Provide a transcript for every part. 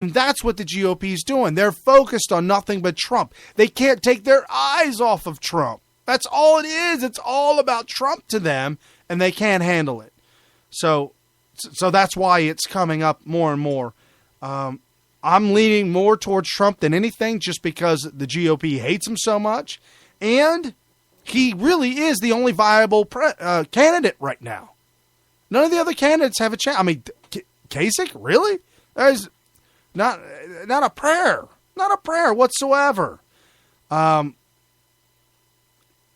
And that's what the GOP is doing. They're focused on nothing but Trump. They can't take their eyes off of Trump. That's all it is. It's all about Trump to them, and they can't handle it. So that's why it's coming up more and more. I'm leaning more towards Trump than anything just because the GOP hates him so much. And he really is the only viable candidate right now. None of the other candidates have a chance. I mean, Kasich, really? That is not a prayer. Not a prayer whatsoever. And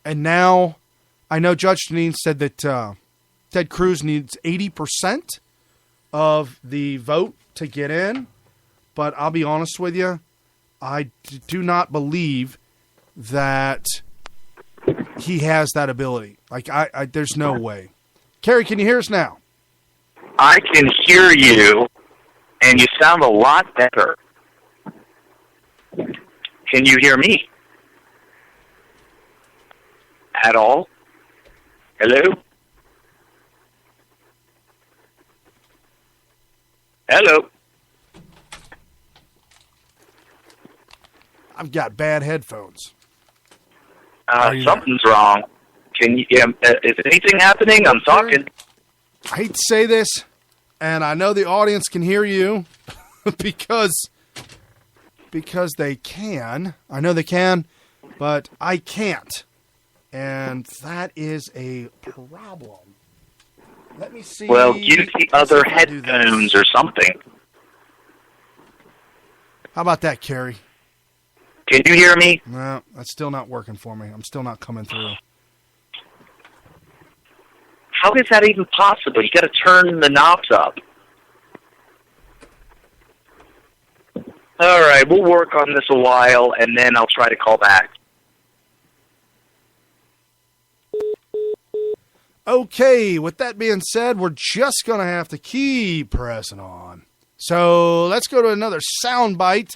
now I know Judge Deneen said that Ted Cruz needs 80% of the vote to get in. But I'll be honest with you, I do not believe that he has that ability. Like, there's no way. Kerry, can you hear us now? I can hear you, and you sound a lot better. Can you hear me? At all? Hello? Hello? I've got bad headphones. Something's wrong. Can you? Is anything happening? I'm talking. I hate to say this, and I know the audience can hear you because they can. I know they can, but I can't, and that is a problem. Let me see. Well, use the other headphones or something. How about that, Kerry? Can you hear me? No, that's still not working for me. I'm still not coming through. How is that even possible? You got to turn the knobs up. All right, we'll work on this a while, and then I'll try to call back. Okay, with that being said, we're just going to have to keep pressing on. So let's go to another sound bite.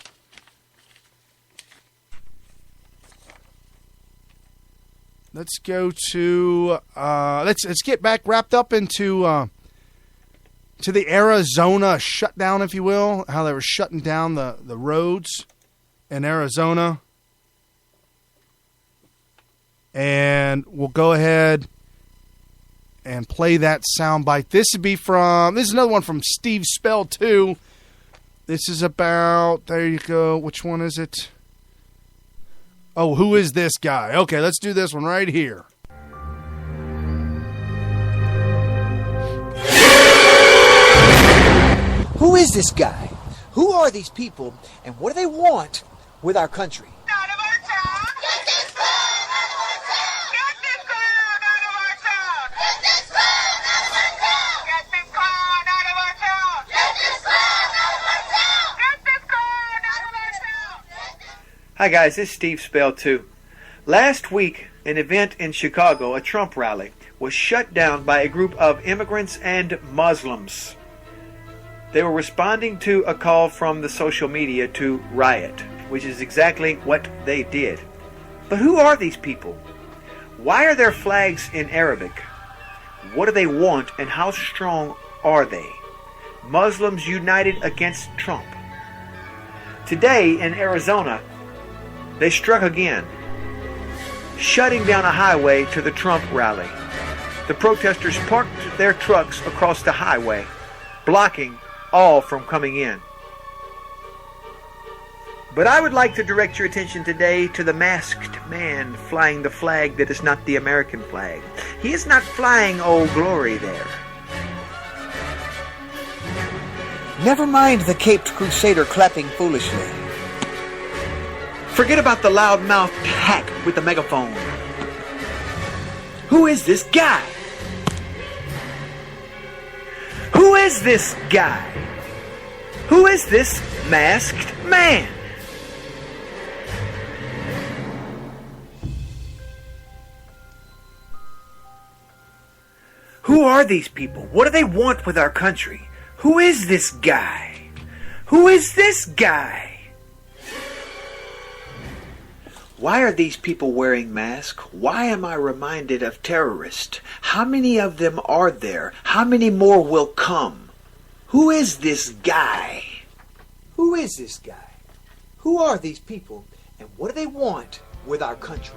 Let's go to let's get back wrapped up into to the Arizona shutdown, if you will, how they were shutting down the roads in Arizona. And we'll go ahead and play that soundbite. This is another one from Steve Spell 2. This is about, there you go, which one is it? Oh, who is this guy? Okay, let's do this one right here. Who is this guy? Who are these people, and what do they want with our country? Hi guys, this is Steve Spell 2. Last week, an event in Chicago, a Trump rally, was shut down by a group of immigrants and Muslims. They were responding to a call from the social media to riot, which is exactly what they did. But who are these people? Why are their flags in Arabic? What do they want, and how strong are they? Muslims united against Trump. Today in Arizona, they struck again, shutting down a highway to the Trump rally. The protesters parked their trucks across the highway, blocking all from coming in. But I would like to direct your attention today to the masked man flying the flag that is not the American flag. He is not flying Old Glory there. Never mind the caped crusader clapping foolishly. Forget about the loudmouthed hack with the megaphone. Who is this guy? Who is this guy? Who is this masked man? Who are these people? What do they want with our country? Who is this guy? Who is this guy? Why are these people wearing masks? Why am I reminded of terrorists? How many of them are there? How many more will come? Who is this guy? Who is this guy? Who are these people? And what do they want with our country?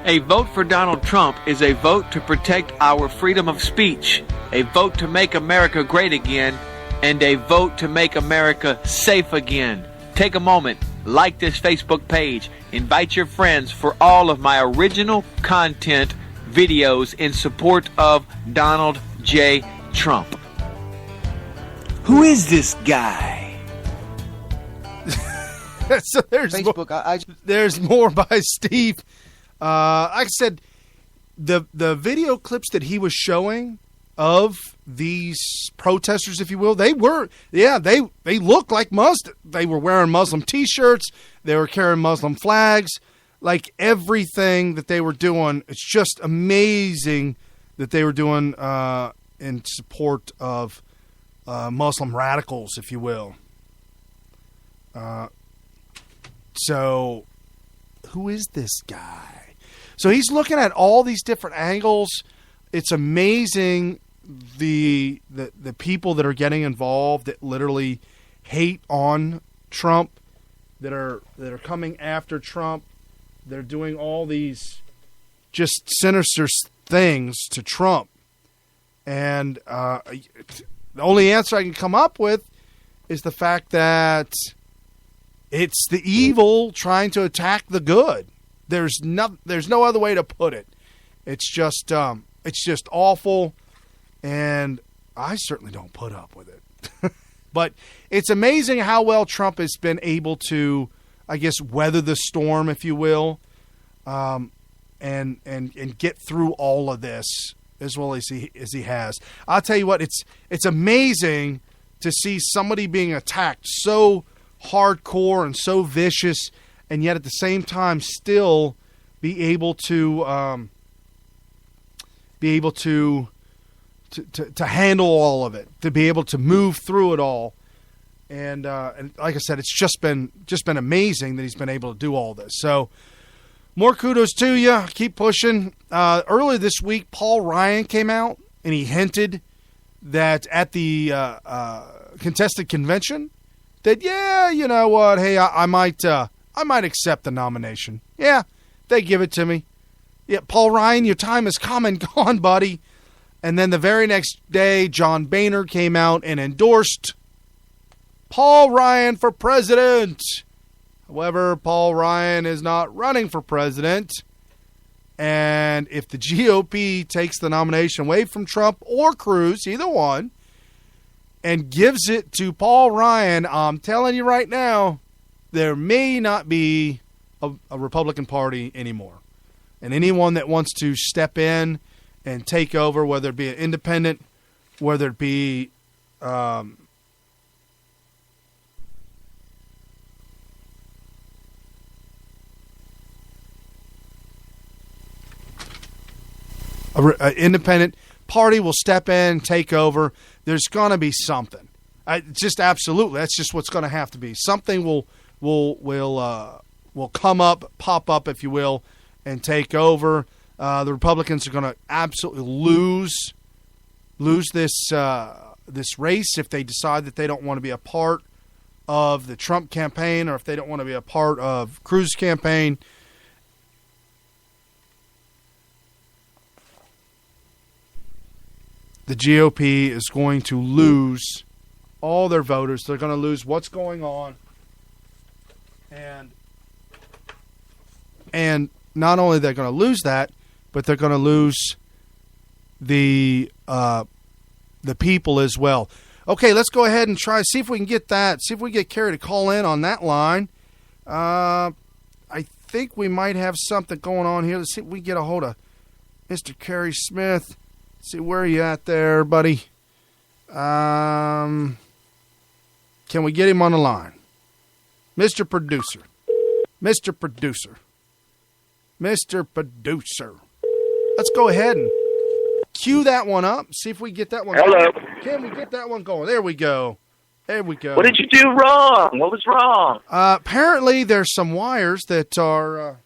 A vote for Donald Trump is a vote to protect our freedom of speech, a vote to make America great again, and a vote to make America safe again. Take a moment, like this Facebook page, invite your friends for all of my original content videos in support of Donald J. Trump. Who is this guy? So there's Facebook. there's more by Steve. Like I said, the video clips that he was showing of these protesters, if you will, they looked like Muslim. They were wearing Muslim T-shirts. They were carrying Muslim flags. Like everything that they were doing, it's just amazing that they were doing in support of Muslim radicals, if you will. So, who is this guy? So he's looking at all these different angles. It's amazing the people that are getting involved that literally hate on Trump, that are coming after Trump. They're doing all these just sinister things to Trump. And the only answer I can come up with is the fact that it's the evil trying to attack the good. There's no other way to put it. It's just awful, and I certainly don't put up with it. But it's amazing how well Trump has been able to, I guess, weather the storm, if you will, and get through all of this as well as he has. I'll tell you what, it's amazing to see somebody being attacked so hardcore and so vicious, and yet at the same time still be able to handle all of it, to be able to move through it all, and like I said, it's just been amazing that he's been able to do all this. So more kudos to you. Keep pushing. Earlier this week, Paul Ryan came out and he hinted that at the contested convention that, yeah, you know what, hey, I might accept the nomination. Yeah, they give it to me. Yeah, Paul Ryan, your time has come and gone, buddy. And then the very next day, John Boehner came out and endorsed Paul Ryan for president. However, Paul Ryan is not running for president. And if the GOP takes the nomination away from Trump or Cruz, either one, and gives it to Paul Ryan, I'm telling you right now, there may not be a Republican Party anymore. And anyone that wants to step in and take over, whether it be an independent, whether it be an independent party will step in, take over. There's going to be something. Just absolutely. That's just what's going to have to be. Something will come up, pop up, if you will, and take over. The Republicans are going to absolutely lose this race if they decide that they don't want to be a part of the Trump campaign, or if they don't want to be a part of Cruz's campaign. The GOP is going to lose all their voters. They're going to lose what's going on. And not only they're going to lose that, but they're going to lose the people as well. Okay, let's go ahead and try, see if we can get that, see if we can get Carrie to call in on that line. I think we might have something going on here. Let's see if we can get a hold of Mr. Kerry Smith. Let's see, where are you at there, buddy? Can we get him on the line? Mr. Producer. Mr. Producer. Mr. Producer. Let's go ahead and cue that one up. See if we get that one Hello. going. Can we get that one going? There we go. There we go. What did you do wrong? What was wrong? Apparently, there's some wires that are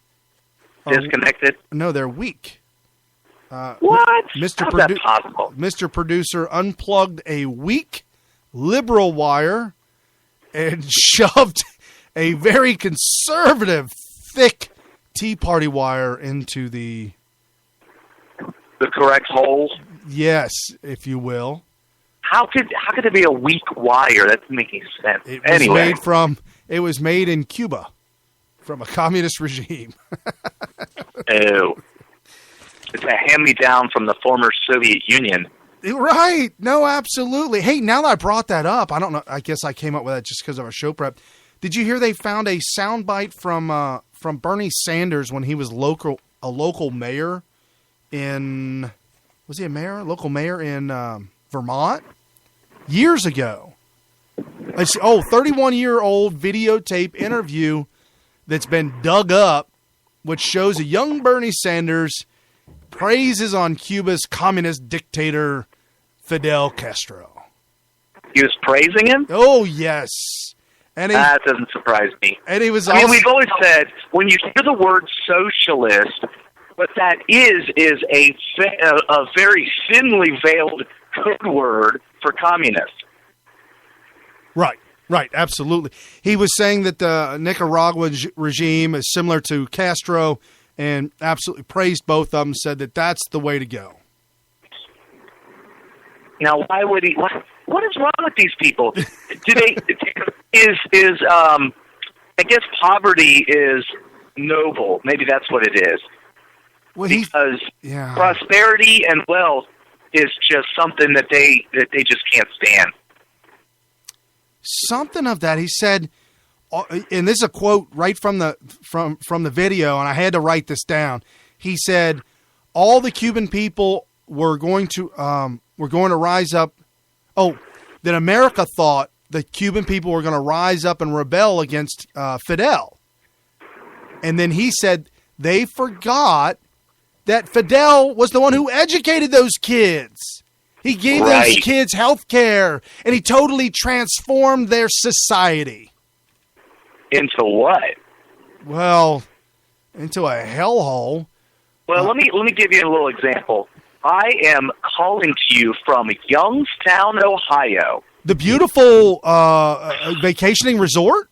disconnected. No, they're weak. What? Mr. How's that possible? Mr. Producer unplugged a weak liberal wire and shoved a very conservative, thick Tea Party wire into the correct hole. Yes, if you will. How could it be a weak wire? That doesn't make any sense. It was made in Cuba from a communist regime. Oh. It's a hand-me-down from the former Soviet Union. Right. No, absolutely. Hey, now that I brought that up, I don't know. I guess I came up with that just because of our show prep. Did you hear they found a soundbite from Bernie Sanders when he was a local mayor in, was he a mayor? Local mayor in Vermont? Years ago. 31-year-old videotape interview that's been dug up, which shows a young Bernie Sanders praises on Cuba's communist dictator Fidel Castro. He was praising him? Oh, yes. And that doesn't surprise me. And he was I mean, we've always said, when you hear the word socialist, what that is a very thinly veiled code word for communist. Right, absolutely. He was saying that the Nicaraguan regime is similar to Castro and absolutely praised both of them, said that that's the way to go. Now, why would he? What is wrong with these people? I guess poverty is noble. Maybe that's what it is. Well, because prosperity and wealth is just something that they just can't stand. Something of that. He said, and this is a quote right from the video, and I had to write this down. He said, all the Cuban people were going to rise up. Oh, that America thought the Cuban people were going to rise up and rebel against Fidel. And then he said they forgot that Fidel was the one who educated those kids. He gave those kids health care, and he totally transformed their society. Into what? Well, into a hellhole. Well, let me give you a little example. I am calling to you from Youngstown, Ohio. The beautiful vacationing resort?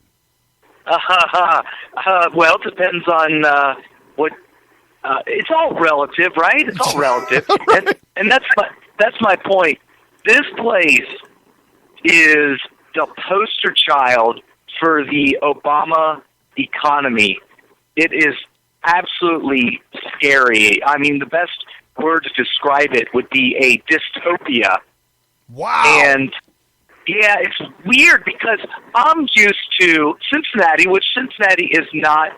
Well, it depends on what. It's all relative, right? It's all relative, and that's my point. This place is the poster child for the Obama economy. It is absolutely scary. I mean, the best word to describe it would be a dystopia. Wow. And yeah, it's weird because I'm used to Cincinnati, which Cincinnati is not,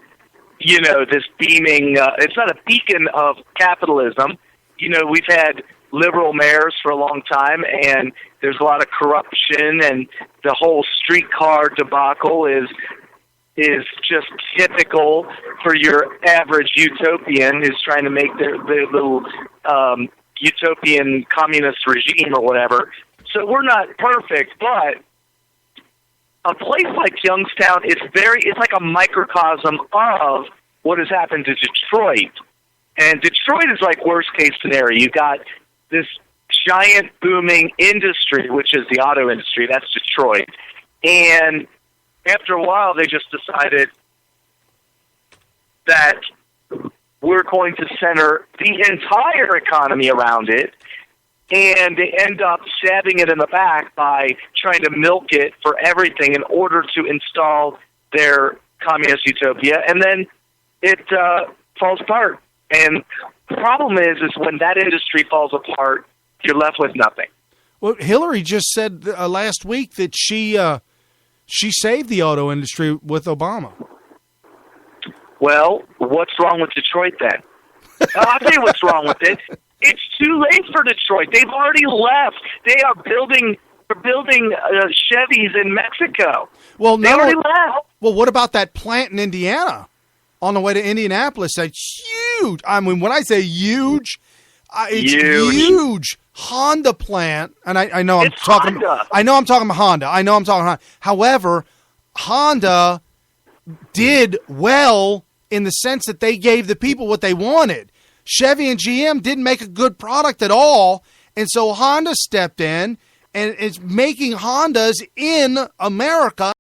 this beaming, it's not a beacon of capitalism. We've had liberal mayors for a long time, and there's a lot of corruption, and the whole streetcar debacle is just typical for your average utopian who's trying to make their little utopian communist regime or whatever. So we're not perfect, but a place like Youngstown is it's like a microcosm of what has happened to Detroit. And Detroit is like worst case scenario. You've got this giant booming industry, which is the auto industry. That's Detroit. And after a while, they just decided that we're going to center the entire economy around it, and they end up stabbing it in the back by trying to milk it for everything in order to install their communist utopia, and then it falls apart. And the problem is when that industry falls apart, you're left with nothing. Well, Hillary just said last week that she saved the auto industry with Obama. Well, what's wrong with Detroit then? I'll tell you what's wrong with it. It's too late for Detroit. They've already left. They are building Chevys in Mexico. Well, they already left. Well, what about that plant in Indiana on the way to Indianapolis? That's huge. I mean, when I say huge, it's huge. Honda plant, and I know I'm talking. Honda. I know I'm talking about Honda. However, Honda did well in the sense that they gave the people what they wanted. Chevy and GM didn't make a good product at all, and so Honda stepped in and is making Hondas in America.